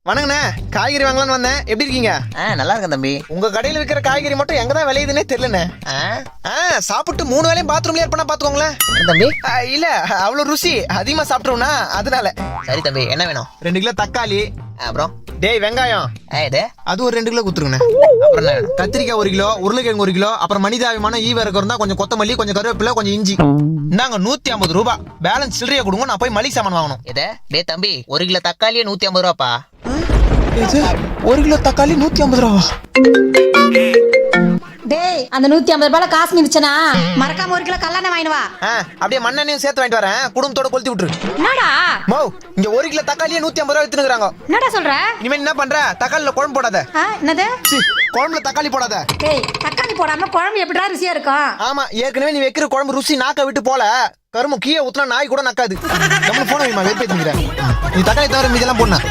வணங்கண்ணே, காய்கறி வாங்கலான்னு வந்தேன். எப்படி இருக்கீங்க? நல்லா இருக்கேன் தம்பி. உங்க கடையில விற்கிற காய்கறி மட்டும் எங்கதான் விளையுதுன்னே தெரியலண்ணே. சாப்பிட்டு 3 வேளையும் பாத்ரூம்ல ஏற்பா பாத்துக்கோங்களேன் தம்பி. இல்ல அவ்வளவு ருசி அதிகமா சாப்பிட்டுருவோம்னா அதனால. சரி தம்பி, என்ன வேணும்? 2 கிலோ தக்காளி. அப்புறம் டேய் வெங்காயம் அது ஒரு 2 கிலோ குத்துருங்கண்ணே. அப்புறம் என்ன வேணும்? கத்திரிக்காய் 1 கிலோ, உருளைக்கிழங்கு 1 கிலோ, அப்புறம் மனிதாபிமான ஈவரக்கம் இருந்தா கொஞ்சம் கொத்தமல்லி, கொஞ்சம் கருவேப்பிலை, கொஞ்சம் இஞ்சி. இந்தாங்க 150 ரூபாய். பேலன்ஸ் சில்லறையா கொடுங்க, நான் போய் மளிகை சாமான் வாங்கணும். டே தம்பி, 1 கிலோ தக்காளியே 150 ரூபாப்பா. 1 கிலோ தக்காளி 150 ரூபா. டேய், அந்த 150 ரூபாய் காசு மிச்சனா மறக்காம 1 கிலோ கல்லான வாங்கிட்டு வா. அப்படியே மண்ணெண்ணையும் சேர்த்து வாங்கிட்டு வரேன். குடும்பத்தோட கொளுத்தி விட்டுரு. என்னடா மோ, இங்க 1 கிலோ தக்காளியே 150 ரூபா வித்துனுக்குறாங்க. என்னடா சொல்ற? இனிமே என்ன பண்ற? தக்காளில குழம்பு போடாத. என்னது? குழம்புல தக்காளி போடாத. டேய், தக்காளி போடாம குழம்பு எப்படிடா ருசியா இருக்கும்? ஆமா, ஏற்கனவே நீ வைக்கிற குழம்பு ருசி நாக்க விட்டு போல. கருமு கீழே ஊத்துனா நாய் கூட நக்காது. நம்ம போன வெறுப்பேத்துக்கிறேன். நீ தக்காளி தவிர மீதெல்லாம் போடணும்.